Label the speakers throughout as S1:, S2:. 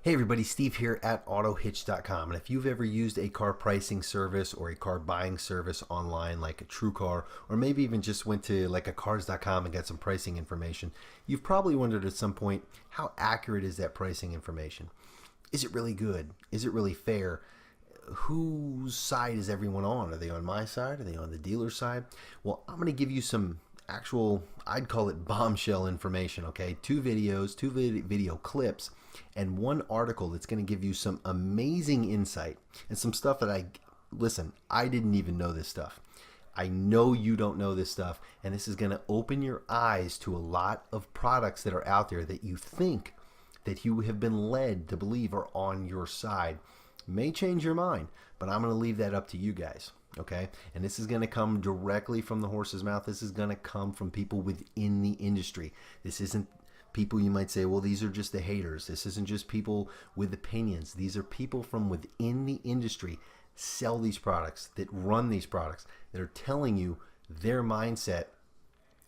S1: Hey everybody, Steve here at Autohitch.com. And if you've ever used a car pricing service or a car buying service online like a Truecar, or maybe even just went to like a cars.com and got some pricing information, you've probably wondered at some point, how accurate is that pricing information? Is it really good? Is it really fair? Whose side is everyone on? Are they on my side? Are they on the dealer's side? Well, I'm going to give you some actual, I'd call it bombshell information, okay? Two video clips, and one article that's going to give you some amazing insight and some stuff that listen, I didn't even know this stuff. I know you don't know this stuff, and this is going to open your eyes to a lot of products that are out there that you think that you have been led to believe are on your side. May change your mind, but I'm going to leave that up to you guys, okay? And this is going to come directly from the horse's mouth. This is going to come from people within the industry. This isn't people you might say, well, these are just the haters. This isn't just people with opinions. These are people from within the industry, sell these products, that run these products, that are telling you their mindset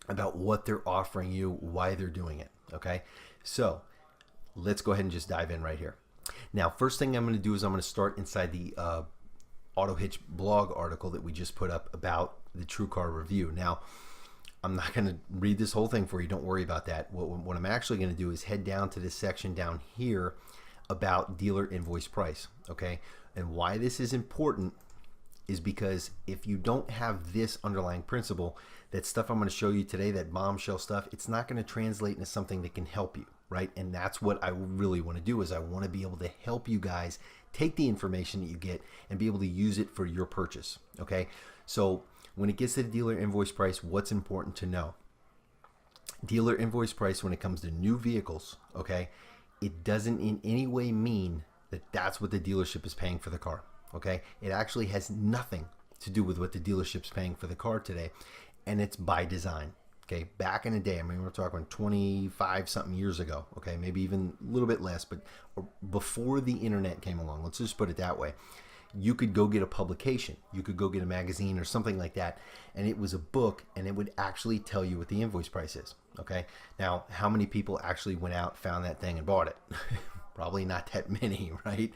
S1: about what they're offering you, why they're doing it, okay? So let's go ahead and just dive in right here. Now, first thing I'm going to do is I'm going to start inside the Autohitch blog article that we just put up about the Truecar review. Now, I'm not going to read this whole thing for you. Don't worry about that. What I'm actually going to do is head down to this section down here about dealer invoice price, okay? And why this is important is because if you don't have this underlying principle, that stuff I'm going to show you today, that bombshell stuff, it's not going to translate into something that can help you, right? And that's what I really want to do, is I want to be able to help you guys take the information that you get and be able to use it for your purchase, okay? So when it gets to the dealer invoice price, what's important to know? Dealer invoice price when it comes to new vehicles, okay, it doesn't in any way mean that that's what the dealership is paying for the car, okay? It actually has nothing to do with what the dealership's paying for the car today, and it's by design, okay? Back in the day, I mean, we're talking 25 something years ago, okay, maybe even a little bit less, but before the internet came along, let's just put it that way, you could go get a publication, you could go get a magazine or something like that, and it was a book, and it would actually tell you what the invoice price is, okay? Now, how many people actually went out, found that thing, and bought it? Probably not that many, right?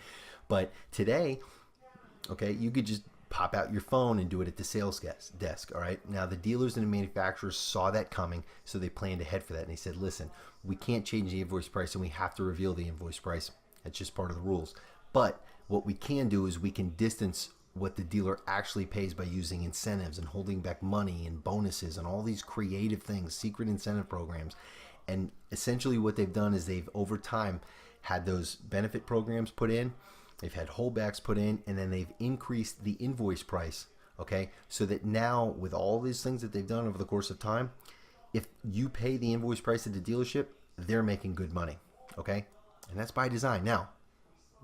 S1: But today, okay, you could just pop out your phone and do it at the sales desk, all right? Now, the dealers and the manufacturers saw that coming, so they planned ahead for that, and they said, listen, we can't change the invoice price, and we have to reveal the invoice price. That's just part of the rules. But what we can do is we can distance what the dealer actually pays by using incentives and holding back money and bonuses and all these creative things, secret incentive programs. And essentially what they've done is they've, over time, had those benefit programs put in, they've had holdbacks put in, and then they've increased the invoice price, okay? So that now, with all these things that they've done over the course of time, if you pay the invoice price at the dealership, they're making good money, okay? And that's by design. Now,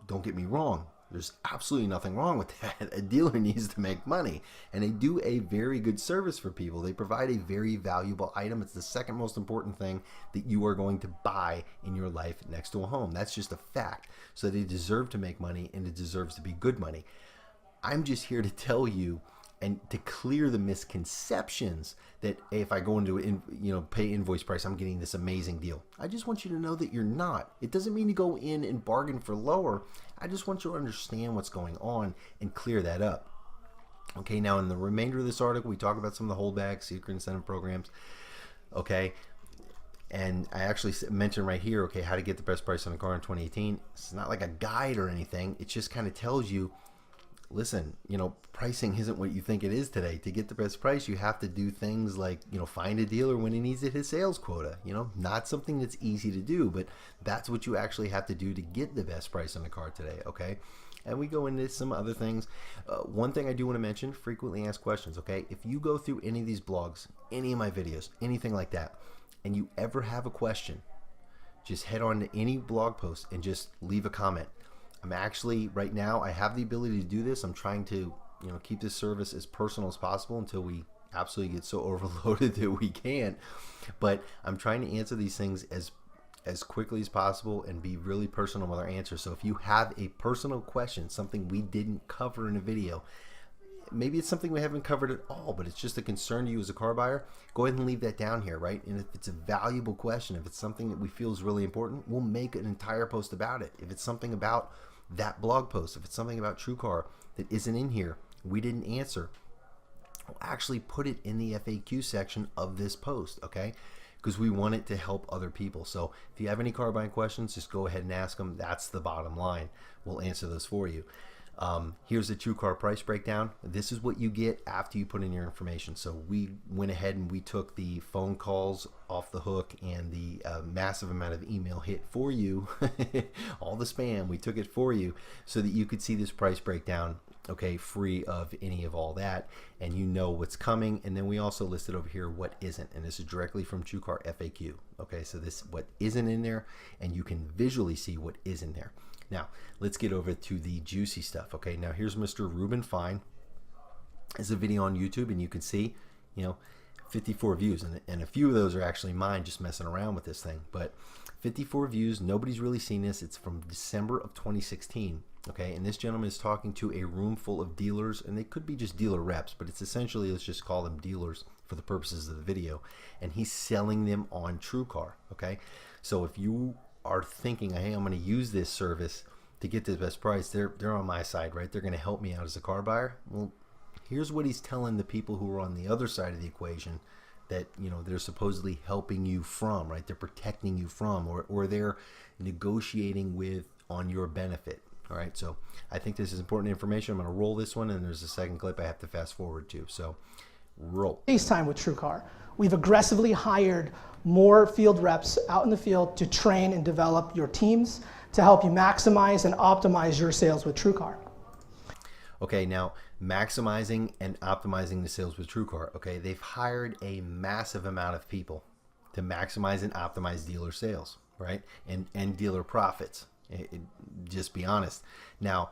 S1: don't get me wrong, there's absolutely nothing wrong with that. A dealer needs to make money, and they do a very good service for people. They provide a very valuable item. It's the second most important thing that you are going to buy in your life next to a home. That's just a fact. So they deserve to make money, and it deserves to be good money. I'm just here to tell you and to clear the misconceptions that, hey, if I go into pay invoice price, I'm getting this amazing deal. I just want you to know that you're not. It doesn't mean to go in and bargain for lower. I just want you to understand what's going on and clear that up. Okay, now in the remainder of this article, we talk about some of the holdbacks, secret incentive programs. Okay, and I actually mentioned right here, okay, how to get the best price on a car in 2018. It's not like a guide or anything. It just kind of tells you, listen, pricing isn't what you think it is today. To get the best price, you have to do things like, find a dealer when he needs to hit his sales quota. Not something that's easy to do, but that's what you actually have to do to get the best price on the car today, okay? And we go into some other things. One thing I do want to mention, frequently asked questions, okay? If you go through any of these blogs, any of my videos, anything like that, and you ever have a question, just head on to any blog post and just leave a comment. I'm actually, right now, I have the ability to do this. I'm trying to, keep this service as personal as possible until we absolutely get so overloaded that we can't. But I'm trying to answer these things as quickly as possible and be really personal with our answers. So if you have a personal question, something we didn't cover in a video, maybe it's something we haven't covered at all, but it's just a concern to you as a car buyer, go ahead and leave that down here, right? And if it's a valuable question, if it's something that we feel is really important, we'll make an entire post about it. If it's something about that blog post, if it's something about TrueCar that isn't in here, we didn't answer, we'll actually put it in the FAQ section of this post, okay? Because we want it to help other people. So if you have any car buying questions, just go ahead and ask them. That's the bottom line. We'll answer those for you. Here's the TrueCar price breakdown. This is what you get after you put in your information. So we went ahead and we took the phone calls off the hook and the massive amount of email hit for you, all the spam, we took it for you so that you could see this price breakdown, okay, free of any of all that, and you know what's coming. And then we also listed over here what isn't, and this is directly from TrueCar FAQ. Okay, so this what isn't in there, and you can visually see what is in there. Now let's get over to the juicy stuff. Okay, now here's Mr. Ruben Fine. It's a video on YouTube, and you can see, 54 views, and a few of those are actually mine just messing around with this thing, but 54 views. Nobody's really seen this. It's from December of 2016. Okay, and this gentleman is talking to a room full of dealers, and they could be just dealer reps, but it's essentially, let's just call them dealers for the purposes of the video, and he's selling them on TrueCar. Okay, so if you are thinking, hey, I'm going to use this service to get the best price, they're on my side, right? They're going to help me out as a car buyer. Well, here's what he's telling the people who are on the other side of the equation that they're supposedly helping you from, right? They're protecting you from, or they're negotiating with on your benefit. All right, so I think this is important information. I'm going to roll this one, and there's a second clip I have to fast forward to. So roll. FaceTime
S2: with TrueCar. We've aggressively hired more field reps out in the field to train and develop your teams to help you maximize and optimize your sales with TrueCar.
S1: Okay, now maximizing and optimizing the sales with TrueCar. Okay, they've hired a massive amount of people to maximize and optimize dealer sales, right? And dealer profits. Just be honest. Now,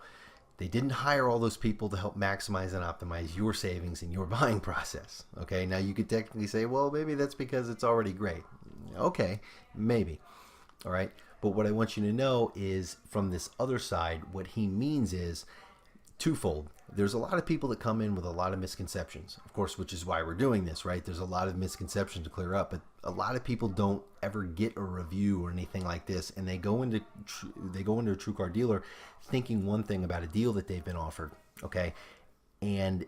S1: they didn't hire all those people to help maximize and optimize your savings in your buying process. Okay, now you could technically say, well, maybe that's because it's already great. Okay, maybe. All right, but what I want you to know is from this other side, what he means is twofold. There's a lot of people that come in with a lot of misconceptions, of course, which is why we're doing this, right? There's a lot of misconceptions to clear up, but a lot of people don't ever get a review or anything like this, and they go into a TrueCar dealer thinking one thing about a deal that they've been offered, okay, and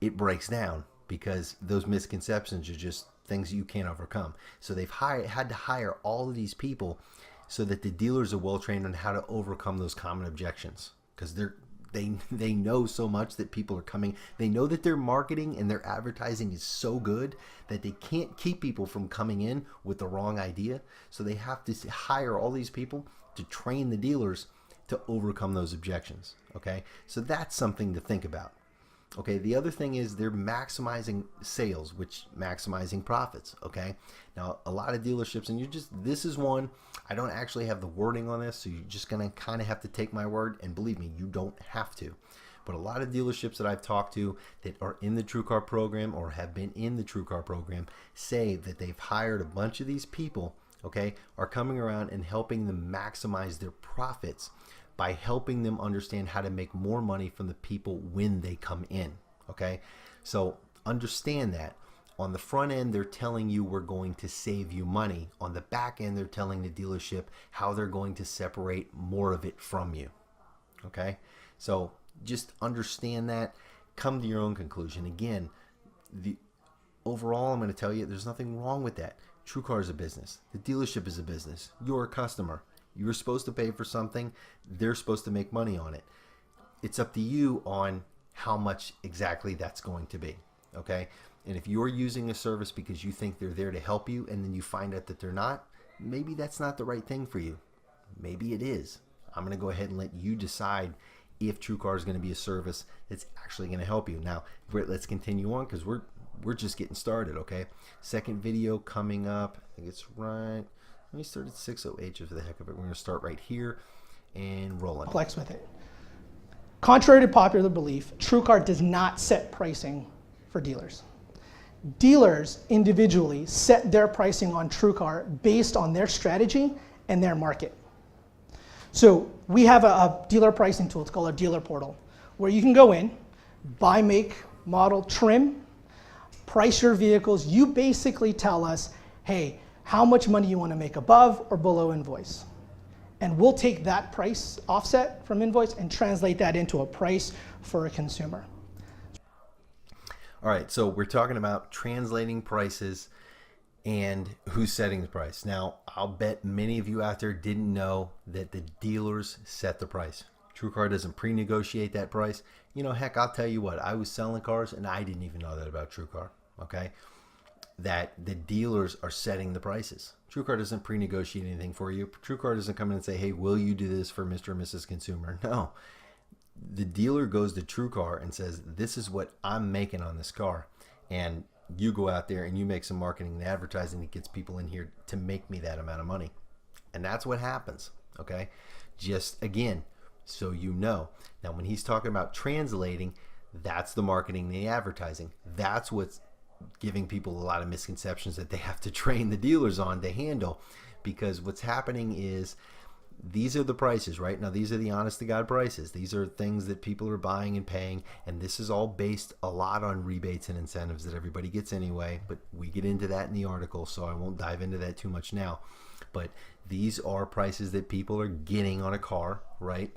S1: it breaks down because those misconceptions are just things you can't overcome. So they've had to hire all of these people so that the dealers are well trained on how to overcome those common objections, because they know so much that people are coming. They know that their marketing and their advertising is so good that they can't keep people from coming in with the wrong idea. So they have to hire all these people to train the dealers to overcome those objections. Okay, so that's something to think about. Okay, the other thing is they're maximizing sales, which maximizing profits. Okay, now a lot of dealerships, and this is one, I don't actually have the wording on this, so you're just gonna kind of have to take my word, and believe me, you don't have to. But a lot of dealerships that I've talked to that are in the TrueCar program or have been in the TrueCar program say that they've hired a bunch of these people, okay, are coming around and helping them maximize their profits by helping them understand how to make more money from the people when they come in, okay? So understand that. On the front end, they're telling you we're going to save you money. On the back end, they're telling the dealership how they're going to separate more of it from you, okay? So just understand that. Come to your own conclusion. Again, overall, I'm going to tell you there's nothing wrong with that. TrueCar is a business. The dealership is a business. You're a customer. You're supposed to pay for something. They're supposed to make money on it. It's up to you on how much exactly that's going to be, okay? And if you're using a service because you think they're there to help you and then you find out that they're not, maybe that's not the right thing for you. Maybe it is. I'm going to go ahead and let you decide if TrueCar is going to be a service that's actually going to help you. Now, let's continue on because we're just getting started, okay? Second video coming up. I think it's right. Let me start at 6:08 just for the heck of it. We're going to start right here and rolling.
S2: Flex with it. Contrary to popular belief, TrueCar does not set pricing for dealers. Dealers individually set their pricing on TrueCar based on their strategy and their market. So we have a dealer pricing tool. It's called a dealer portal, where you can go in, buy, make, model, trim, price your vehicles. You basically tell us, hey, how much money you want to make above or below invoice. And we'll take that price offset from invoice and translate that into a price for a consumer.
S1: All right, so we're talking about translating prices and who's setting the price. Now, I'll bet many of you out there didn't know that the dealers set the price. Truecar doesn't pre-negotiate that price. You know, heck, I'll tell you what, I was selling cars and I didn't even know that about Truecar, okay? That the dealers are setting the prices. Truecar doesn't pre-negotiate anything for you. Truecar doesn't come in and say, hey, will you do this for Mr. and Mrs. Consumer? No. The dealer goes to Truecar and says, this is what I'm making on this car. And you go out there and you make some marketing and advertising that gets people in here to make me that amount of money. And that's what happens, okay? Just again, so you know. Now, when he's talking about translating, that's the marketing and the advertising. That's what's giving people a lot of misconceptions that they have to train the dealers on to handle, because what's happening is these are the prices, right? Now, these are the honest to God prices. These are things that people are buying and paying, and this is all based a lot on rebates and incentives that everybody gets anyway, but we get into that in the article, so I won't dive into that too much now. But these are prices that people are getting on a car, right?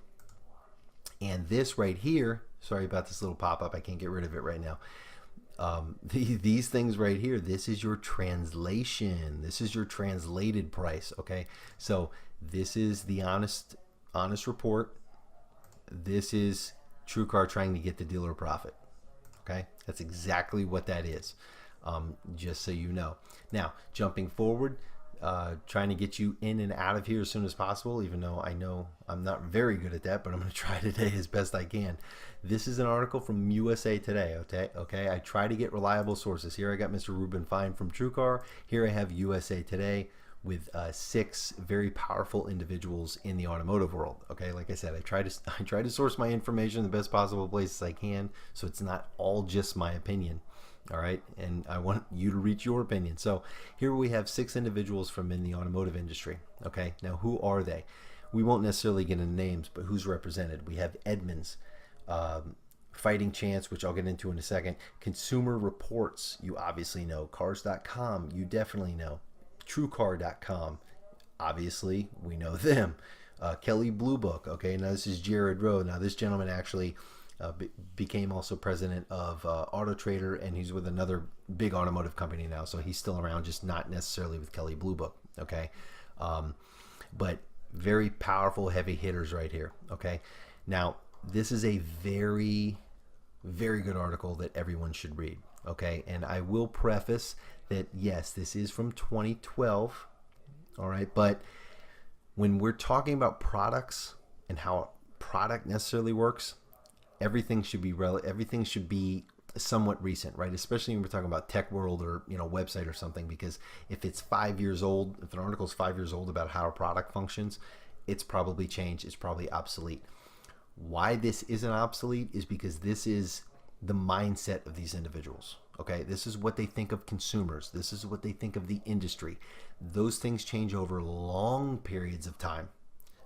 S1: And this right here, sorry about this little pop-up, I can't get rid of it right now. These things right here, this is your translation. This is your translated price, okay? So this is the honest report. This is Truecar trying to get the dealer profit, okay? That's exactly what that is, just so you know. Now, jumping forward, trying to get you in and out of here as soon as possible, even though I know I'm not very good at that, but I'm going to try today as best I can. This is an article from USA Today, okay? I try to get reliable sources. Here I got Mr. Ruben Fine from Truecar. Here I have USA Today with 6 very powerful individuals in the automotive world, okay? Like I said, I try to source my information in the best possible places I can, so it's not all just my opinion. All right, and I want you to reach your opinion. So here we have 6 individuals from in the automotive industry. Okay, now who are they? We won't necessarily get into names, but who's represented? We have Edmunds, Fighting Chance, which I'll get into in a second. Consumer Reports, you obviously know. Cars.com, you definitely know. Truecar.com, obviously we know them. Kelly Blue Book. Okay, now this is Jared Rowe. Now this gentleman actually became also president of Auto Trader, and he's with another big automotive company now, so he's still around, just not necessarily with Kelly Blue Book, okay? But very powerful heavy hitters right here, okay? Now, this is a very, very good article that everyone should read, okay? And I will preface that, yes, this is from 2012, all right? But when we're talking about products and how a product necessarily works, everything should be somewhat recent, right? Especially when we're talking about tech world or, you know, website or something, because if it's 5 years old, if an article is 5 years old about how a product functions, it's probably changed, it's probably obsolete. Why this isn't obsolete is because this is the mindset of these individuals, okay? This is what they think of consumers. This is what they think of the industry. Those things change over long periods of time,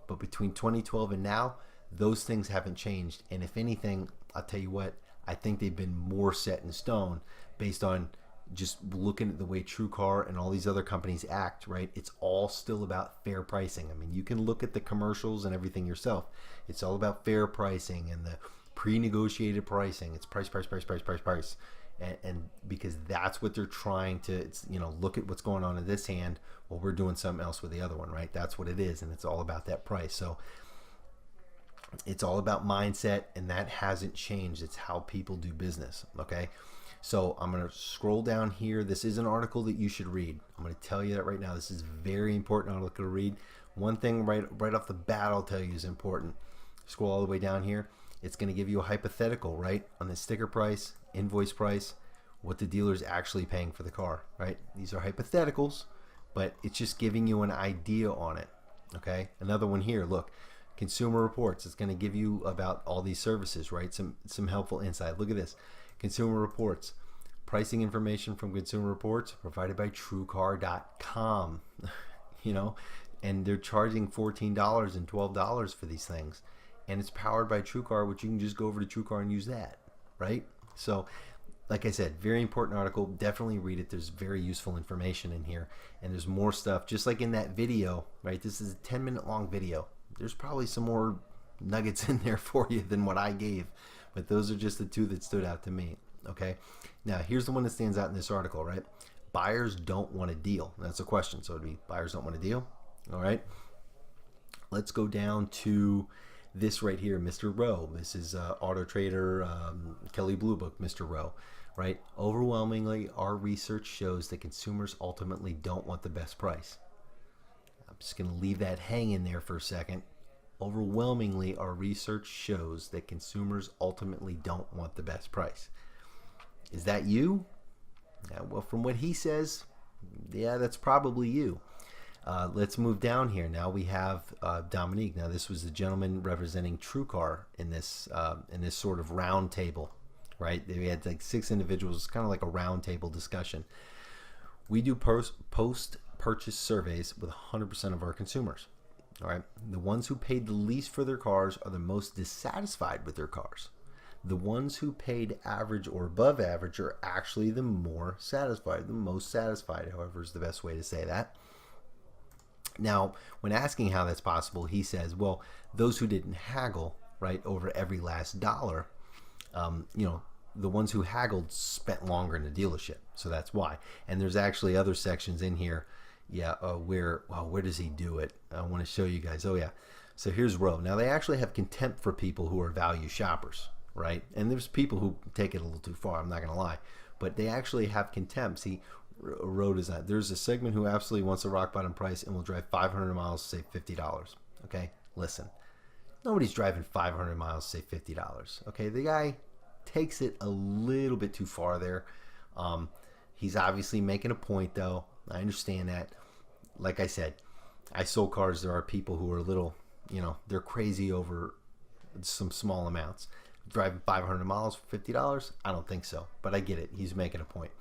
S1: but between 2012 and now, those things haven't changed. And if anything, I'll tell you what, I think they've been more set in stone based on just looking at the way Truecar and all these other companies act, right? It's all still about fair pricing. I mean, you can look at the commercials and everything yourself. It's all about fair pricing and the pre-negotiated pricing. It's price. And because that's what they're trying to, it's, you know, look at what's going on in this hand while we're doing something else with the other one, right? That's what it is. And it's all about that price. So it's all about mindset, and that hasn't changed. It's how people do business, okay? So I'm going to scroll down here. This is an article that you should read. I'm going to tell you that right now. This is a very important article to read. One thing right off the bat I'll tell you is important. Scroll all the way down here. It's going to give you a hypothetical, right, on the sticker price, invoice price, what the dealer's actually paying for the car, right? These are hypotheticals, but it's just giving you an idea on it, okay? Another one here, look. Consumer Reports. It's going to give you about all these services, right? Some helpful insight. Look at this. Consumer Reports. Pricing information from Consumer Reports provided by Truecar.com. You know, and they're charging $14 and $12 for these things. And it's powered by Truecar, which you can just go over to Truecar and use that. right? So, like I said, very important article. Definitely read it. There's very useful information in here, and there's more stuff. Just like in that video, right? This is a 10-minute long video. There's probably some more nuggets in there for you than what I gave, but those are just the two that stood out to me. Okay, now here's the one that stands out in this article, right? Buyers don't want a deal. That's a question. So it'd be buyers don't want a deal. All right. Let's go down to this right here, Mr. Rowe. This is Auto Trader Kelly Blue Book, Mr. Rowe, right? Overwhelmingly, our research shows that consumers ultimately don't want the best price. I'm just going to leave that hanging there for a second. Overwhelmingly, our research shows that consumers ultimately don't want the best price. Is that you? Yeah, well, from what he says, yeah, that's probably you. Let's move down here. Now we have Dominique. Now this was the gentleman representing Truecar in this sort of round table, right? They had like 6 individuals, kind of like a round table discussion. We do post-purchase surveys with 100% of our consumers. All right, the ones who paid the least for their cars are the most dissatisfied with their cars. The ones who paid average or above average are actually the more satisfied, the most satisfied, however is the best way to say that. Now, when asking how that's possible, he says, well, those who didn't haggle, right, over every last dollar, the ones who haggled spent longer in the dealership. So that's why. And there's actually other sections in here, where does he do it? I want to show you guys. Oh, yeah. So here's Rowe. Now, they actually have contempt for people who are value shoppers, right? And there's people who take it a little too far, I'm not going to lie. But they actually have contempt. See, Road is that there's a segment who absolutely wants a rock bottom price and will drive 500 miles to save $50. Okay, listen, nobody's driving 500 miles to save $50. Okay, the guy takes it a little bit too far there. He's obviously making a point, though. I understand that. Like I said, I sold cars. There are people who are a little, they're crazy over some small amounts. Driving 500 miles for $50? I don't think so, but I get it. He's making a point.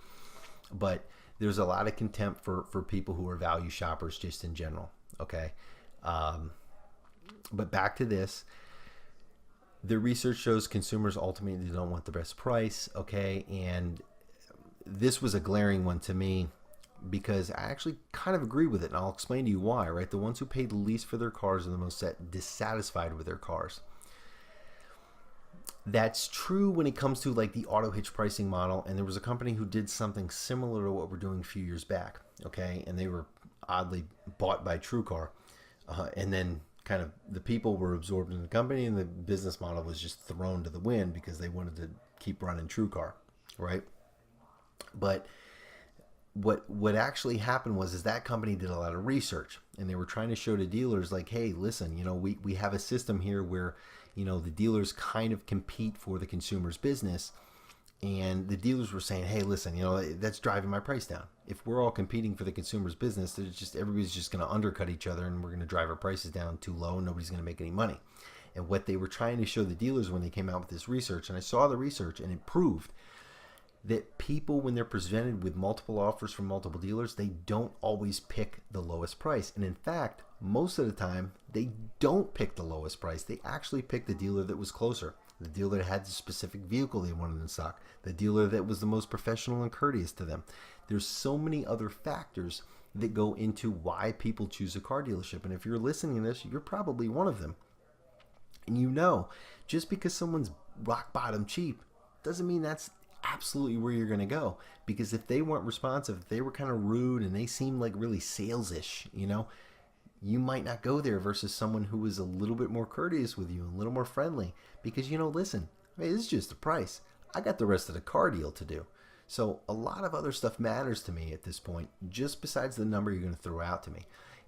S1: But there's a lot of contempt for people who are value shoppers just in general, okay? But back to this. The research shows consumers ultimately don't want the best price, okay? And this was a glaring one to me because I actually kind of agree with it, and I'll explain to you why, right? The ones who paid the least for their cars are the most dissatisfied with their cars. That's true when it comes to like the Autohitch pricing model, and there was a company who did something similar to what we're doing a few years back, okay? And they were oddly bought by Truecar, and then kind of the people were absorbed in the company, and the business model was just thrown to the wind because they wanted to keep running Truecar, right? But what actually happened was that company did a lot of research, and they were trying to show to dealers like, hey, listen, we have a system here where the dealers kind of compete for the consumer's business, and the dealers were saying, hey, listen, that's driving my price down. If we're all competing for the consumer's business, everybody's just going to undercut each other, and we're going to drive our prices down too low, and nobody's going to make any money. And what they were trying to show the dealers when they came out with this research, and I saw the research, and it proved that people, when they're presented with multiple offers from multiple dealers, they don't always pick the lowest price. And in fact, most of the time, they don't pick the lowest price. They actually pick the dealer that was closer, the dealer that had the specific vehicle they wanted in stock, the dealer that was the most professional and courteous to them. There's so many other factors that go into why people choose a car dealership. And if you're listening to this, you're probably one of them. And just because someone's rock bottom cheap doesn't mean that's absolutely where you're going to go. Because if they weren't responsive, if they were kind of rude and they seemed like really sales-ish, you might not go there versus someone who is a little bit more courteous with you, a little more friendly. Because, listen, hey, this is just the price. I got the rest of the car deal to do. So a lot of other stuff matters to me at this point, just besides the number you're going to throw out to me.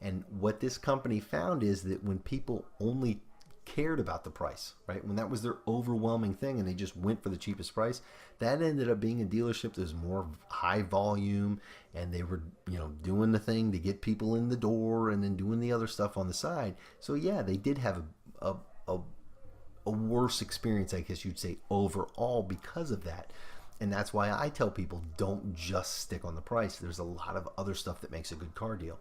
S1: And what this company found is that when people only cared about the price, right? When that was their overwhelming thing and they just went for the cheapest price, that ended up being a dealership that was more high volume, and they were, doing the thing to get people in the door and then doing the other stuff on the side. So yeah, they did have a worse experience, I guess you'd say, overall because of that. And that's why I tell people, don't just stick on the price. There's a lot of other stuff that makes a good car deal.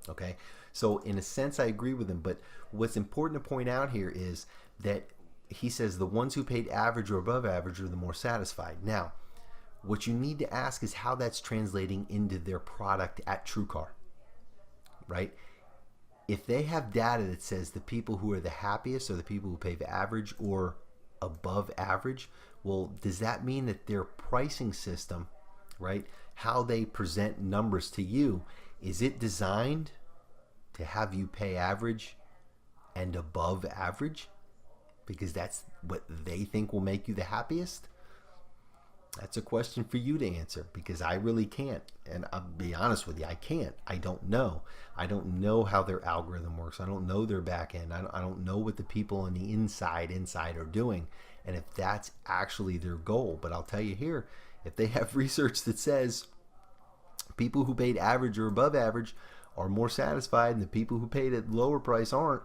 S1: Okay, so in a sense, I agree with him. But what's important to point out here is that he says the ones who paid average or above average are the more satisfied. Now, what you need to ask is how that's translating into their product at Truecar, right? If they have data that says the people who are the happiest are the people who pay the average or above average, well, does that mean that their pricing system, right, how they present numbers to you, is it designed to have you pay average and above average? Because that's what they think will make you the happiest? That's a question for you to answer, because I really can't. And I'll be honest with you, I can't. I don't know. I don't know how their algorithm works. I don't know their back end. I don't know what the people on the inside are doing, and if that's actually their goal. But I'll tell you here, if they have research that says people who paid average or above average are more satisfied and the people who paid at lower price aren't,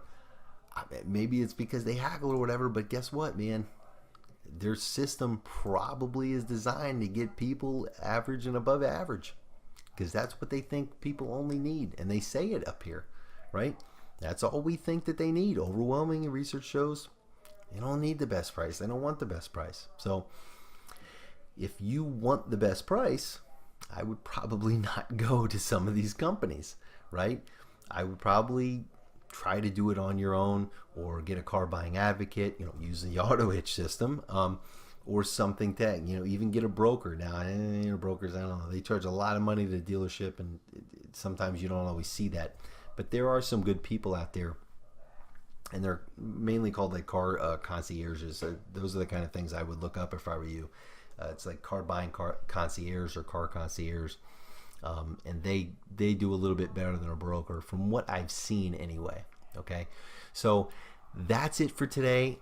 S1: maybe it's because they haggle or whatever. But guess what, man? Their system probably is designed to get people average and above average, because that's what they think people only need, and they say it up here, right? That's all we think that they need. Overwhelming research shows they don't need the best price. They don't want the best price. So if you want the best price, I would probably not go to some of these companies, right? I would probably try to do it on your own, or get a car buying advocate, use the Autohitch system, or something that, even get a broker. Now, brokers, I don't know, they charge a lot of money to the dealership, and sometimes you don't always see that. But there are some good people out there, and they're mainly called like car concierges. Those are the kind of things I would look up if I were you. It's like car buying concierge or car concierge. And they do a little bit better than a broker, from what I've seen anyway. Okay, so that's it for today.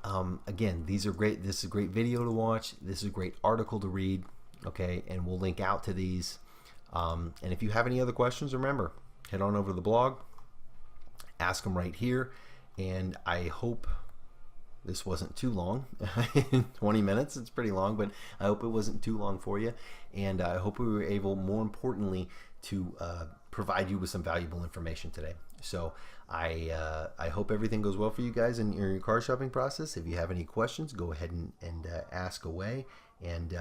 S1: Again, these are great. This is a great video to watch. This is a great article to read. Okay, and we'll link out to these. And if you have any other questions, remember, head on over to the blog, ask them right here. And I hope this wasn't too long. 20 minutes, it's pretty long, but I hope it wasn't too long for you. And I hope we were able, more importantly, to provide you with some valuable information today. So I hope everything goes well for you guys in your car shopping process. If you have any questions, go ahead and ask away. And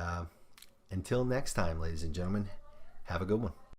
S1: until next time, ladies and gentlemen, have a good one.